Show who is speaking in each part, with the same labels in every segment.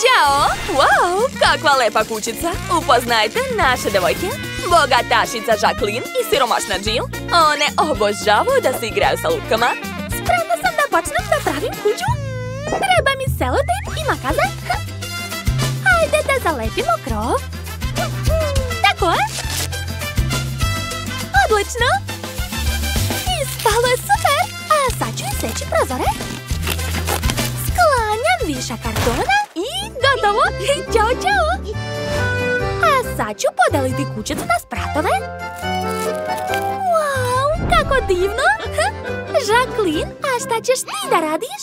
Speaker 1: Ćao! Wow, kakva lepa kućica! Upoznajte naše devojke. Bogatašica Jacqueline i siromašna Jill. One obožavaju da se igraju sa lutkama.
Speaker 2: Spremna sam da počnem da pravim kuću. Treba mi selotejp i makaze. Hajde da zalepimo krov. Tako je. Odlično. Ispalo je super. A sad ću iseći prozore. Sklanjam viša kartona i gotovo. Ćao, čao. A sad ću podeliti kućicu na spratove. Wow, kako divno. Jacqueline, a šta ćeš ti da radiš?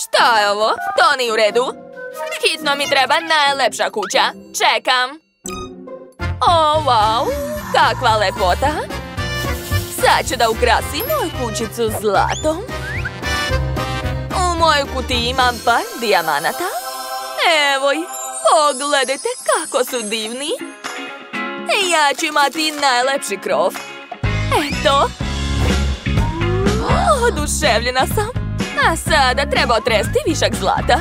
Speaker 1: Šta je ovo? To nije u redu. Hitno mi treba najlepša kuća. Čekam. O, wow, kakva lepota. Sad ću da ukrasim moju kućicu zlatom. U mojoj kutiji imam par dijamanata. Evo ih, pogledajte kako su divni. Ja ću imati najlepši krov. Eto. Oduševljena sam. A sada treba otresti višak zlata.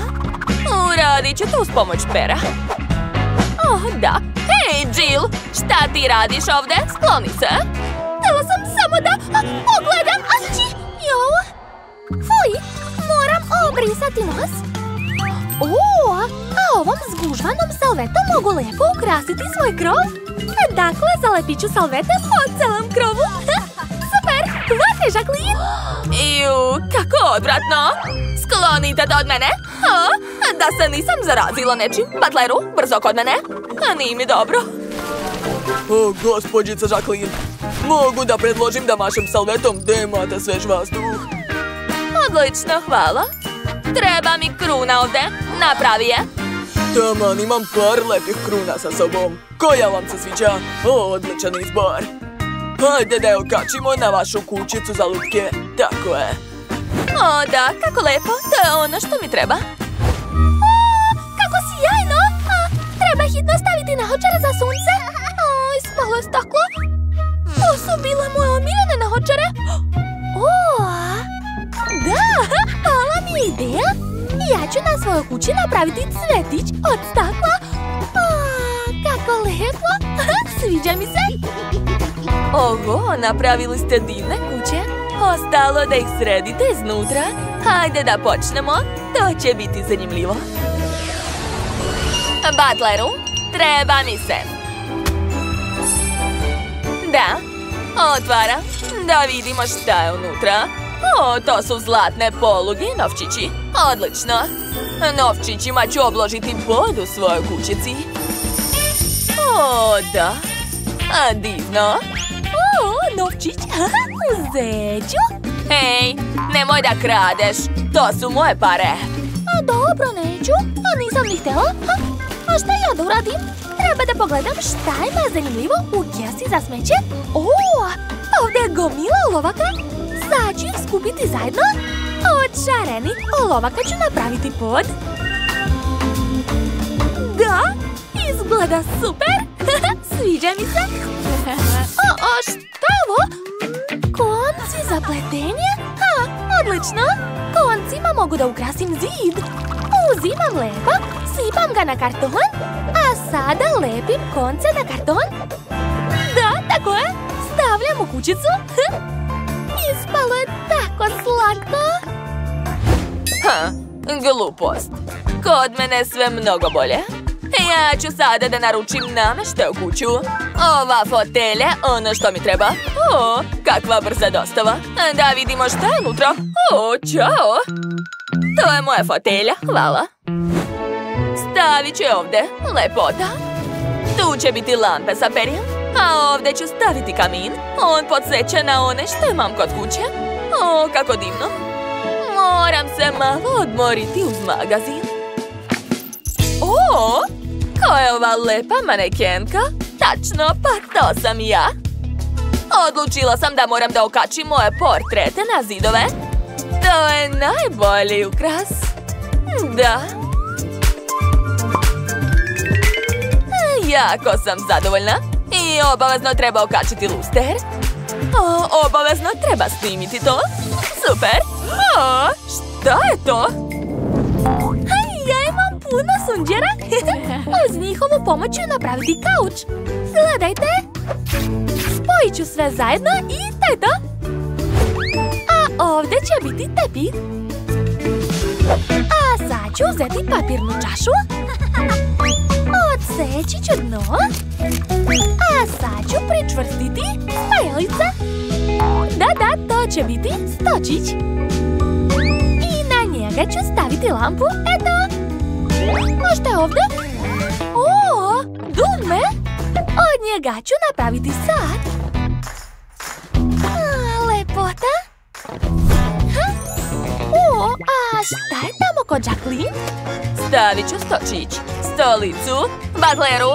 Speaker 1: Uradit ću to uz pomoć pera. Oh, da. Hej, Jill! Šta ti radiš ovdje? Skloni se.
Speaker 2: Htjela sam samo da pogledam. Ači! Jo! Fuj! Moram obrisati nos. O, a ovom zgužvanom salvetom mogu lepo ukrasiti svoj krov. Dakle, zalepit ću salvete po celom krovu. Super! Hvate, Jacqueline!
Speaker 1: Iu, kako odvratno! Sklonite to od mene! Da se nisam zarazila nečim. Butleru, brzo kod mene. A nije mi dobro.
Speaker 3: O, gospođica Jacqueline, mogu da predložim da mašem salvetom da imate svež vazduh.
Speaker 1: Odlično, hvala. Treba mi kruna ovdje. Napravi je.
Speaker 3: Taman, imam par lepih kruna sa sobom. Koja vam se sviđa? O, odličan izbor. Hajde da je okačimo na vašu kućicu za lutke. Tako je.
Speaker 1: O, da, kako lepo. To je ono što mi treba.
Speaker 2: O, kako sjajno! Treba hitno staviti naočare za sunce. O, ispalo je staklo. To su bile moje omiljene naočare. O, da, pala mi je ideja. Ja ću na svojoj kući napraviti cvetić od stakla. O, kako lepo. Sviđa mi se.
Speaker 1: Oho, napravili ste divne kuće. Ostalo da ih sredite iznutra. Hajde da počnemo. To će biti zanimljivo. Butleru, treba mi se. Da, otvaram. Da vidimo šta je unutra. O, to su zlatne poluge i novčići. Odlično. Novčićima ću obložiti pod u svojoj kućici. O, da. A divno.
Speaker 2: O, novčić. U zeđu.
Speaker 1: Hej, nemoj da kradeš. To su moje pare.
Speaker 2: A dobro, neću. A nisam ni htjela. A šta ja da uradim? Treba da pogledam šta ima zanimljivo u kesi za smeće. O, ovdje je gomila olovaka. Sad ću ih skupiti zajedno. Od šarenih olovaka ću napraviti pod. Da, izgleda super. Sviđa mi se. A šta ovo? Konci za pletenje? Odlično. Koncima mogu da ukrasim zid. Uzimam lepak, sipam ga na karton, a sada lepim konce na karton. Da, tako je. Stavljam u kućicu. Ispalo je tako slatko.
Speaker 1: Glupost. Kod mene sve mnogo bolje. Ja ću sada da naručim namještaj u kuću. Ova fotelja, ono što mi treba. O, kakva brza dostava. Da vidimo šta je unutra. O, čao. To je moja fotelja, hvala. Stavit ću je ovdje, lepota. Tu će biti lampe sa perjem, a ovdje ću staviti kamin. On podsjeća na one što imam kod kuće. O, kako divno. Moram se malo odmoriti uz magazin. O, ko je ova lepa manekenka? Tačno, pa to sam ja. Odlučila sam da moram da okačim moje portrete na zidove. To je najbolji ukras. Da. Jako sam zadovoljna. I obavezno treba okačiti luster. Obavezno treba snimiti to. Super. Šta je to?
Speaker 2: Ja imam puno lounđera. Uz njihovu pomoć ću napraviti kauč. Gledajte. Spojit ću sve zajedno i to je to. A ovdje će biti tepih. A sad ću uzeti papirnu čašu. Odseći ću dno. A sad ću pričvrstiti spajalice. Da, to će biti stočić. I na njega ću staviti lampu, eto. A šta je ovdje? O, dugme. Od njega ću napraviti sat. Lepota. O, a šta je tamo kod Jacqueline?
Speaker 1: Stavit ću stočić, stolicu, bakleru.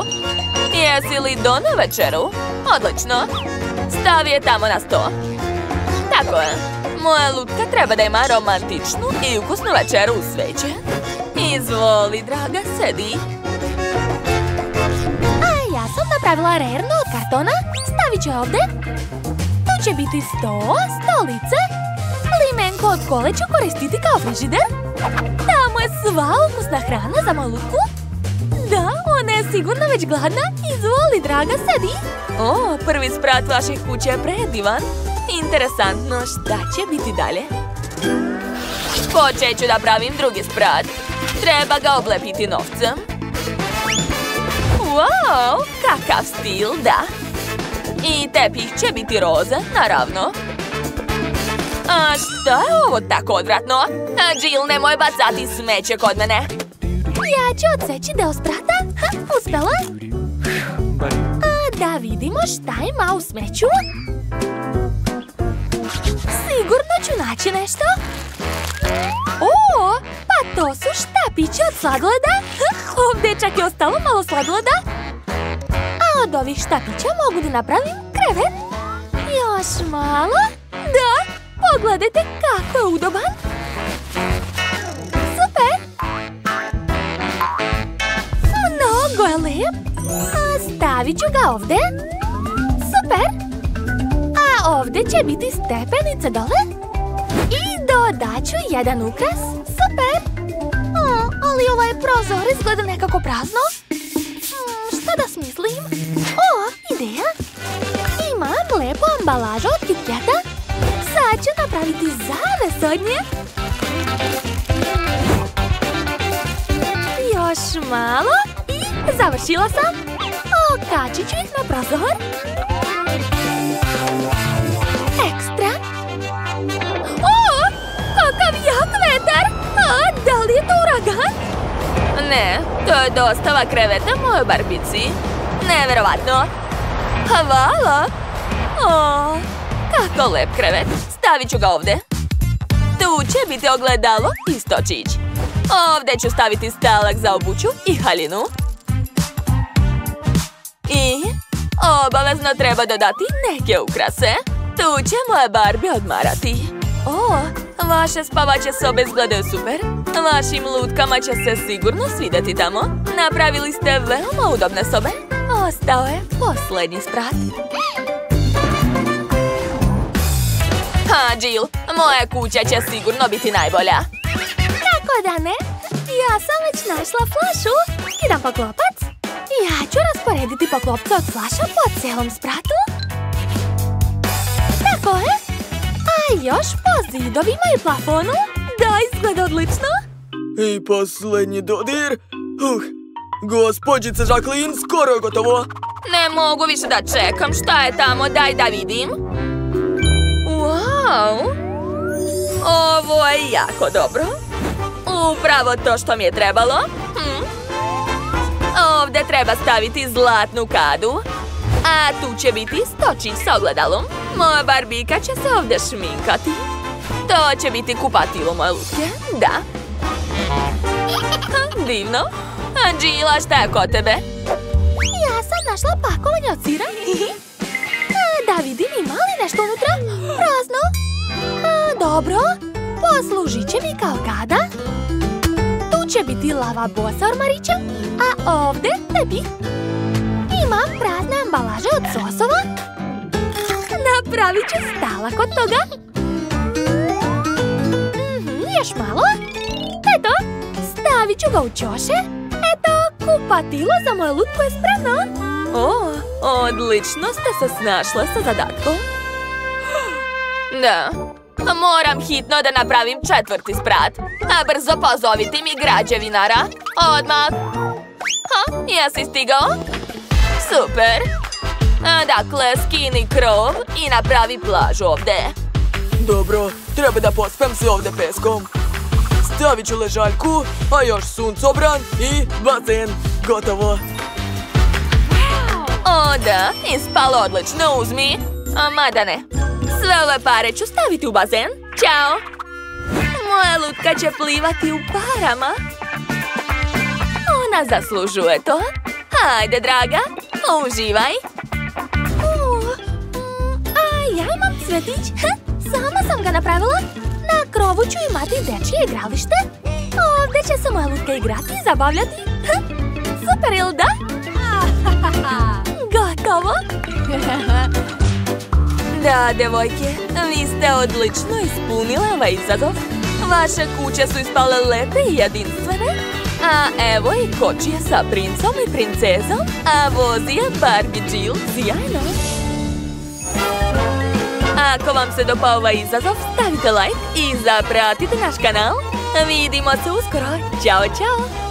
Speaker 1: Jesi li donio večeru? Odlično. Stavi je tamo na sto. Tako je. Moja lutka treba da ima romantičnu i ukusnu večeru uz sveće. Izvoli, draga, sedi.
Speaker 2: A ja sam napravila rernu od kartona. Stavit ću je ovdje. Tu će biti sto, stolice. Limenko od kole ću koristiti kao frižider. Tamo je sva ukusna hrana za moju lutku. Da, ona je sigurno već gladna. Izvoli, draga, sedi.
Speaker 1: O, prvi sprat vaših kuće je predivan. Interesantno, šta će biti dalje? Počet ću da pravim drugi sprat. Treba ga oblepiti novcem. Wow, kakav stil, da. I tepih će biti roze, naravno. A šta je ovo tako odvratno? Jill, nemoj bacati smeće kod mene.
Speaker 2: Ja ću odseći deo sprata. Uspela. A da vidimo šta ima u smeću. Sigurno ću naći nešto. O, pa to su štapići od sladoleda. Ovdje je čak i ostalo malo sladoleda. A od ovih štapića mogu da napravim krevet. Još malo. Da, pogledajte kako je udoban. Super. Mnogo je lep. A stavit ću ga ovdje. Super. A ovdje će biti stepenice dole. I dodat ću jedan ukras. Super. Ali ovaj prozor izgleda nekako prazno. Šta da smislim? O, ideja. Imam lepu ambalažu od KitKata. Sad ću napraviti zaves od nje. Još malo. I završila sam. Okačit ću ih na prozor. Ekstra. O, kakav jak vetar. A, da li je to uragan?
Speaker 1: Ne, to je dostava kreveta mojoj barbici. Neverovatno. Hvala. O, kako lep krevet. Stavit ću ga ovdje. Tu će biti ogledalo i stočić. Ovdje ću staviti stalak za obuću i haljinu. I obavezno treba dodati neke ukrase. Tu će moja Barbie odmarati. O, vaše spavaće sobe izgledaju super. Vašim lutkama će se sigurno svidjeti tamo. Napravili ste veoma udobne sobe. Ostao je posljednji sprat. Ha, Jill, moja kuća će sigurno biti najbolja.
Speaker 2: Kako da ne? Ja sam već našla flašu. Skidam poklopac. Ja ću rasporediti poklopce od flaša po cijelom spratu. Tako je. A još po zidovima i plafonu. Da, izgleda odlično.
Speaker 3: I posljednji dodir. Gospođice Jacqueline, skoro je gotovo.
Speaker 1: Ne mogu više da čekam. Šta je tamo? Daj da vidim. Wow. Ovo je jako dobro. Upravo to što mi je trebalo. Ovdje treba staviti zlatnu kadu. A tu će biti stočić sa ogledalom. Moja Barbika će se ovdje šminkati. To će biti kupatilo moje lutke. Da. Divno. Angela, šta je kod tebe?
Speaker 2: Ja sam našla pakovanje od sira. Da vidim, ima li nešto unutra? Prazno. Dobro. Poslužit će mi kao kada. Tu će biti lavabo sa ormarićem. A ovdje tepih. Imam prazne ambalaže od sosova. Napravit ću stalak od toga. Još malo. Eto, stavit ću ga u ćoše. Eto, kupatilo za moju lutku je spremno.
Speaker 1: O, odlično ste se snašle sa zadatkom. Da, moram hitno da napravim 4. sprat. A brzo pozovite mi građevinara. Odmah. Jesi stigao? Super. Dakle, skini krov i napravi plažu ovde.
Speaker 3: Dobro, treba da pospem se ovde peskom. Stavit ću ležaljku, a još suncobran i bazen. Gotovo.
Speaker 1: O da, ispalo odlično, uzmi. Mada ne. Sve ove pare ću staviti u bazen. Ćao. Moja lutka će plivati u parama. Ona zaslužuje to. Hajde, draga, uživaj.
Speaker 2: A ja imam cvetić. Sama sam ga napravila. Na krovu ću imati dečje igralište. Ovdje će se moja lutka igrati i zabavljati. Super, ili da? Gotovo.
Speaker 1: Da, devojke, vi ste odlično ispunile ovaj izazov. Vaše kuće su ispale lepe i jedinstvene. A evo i kočije sa princom i princezom, a vozi je Barbie Jill sjajno. Ako vam se dopao ovaj izazov, stavite like i zapratite naš kanal. Vidimo se uskoro. Ćao, čao!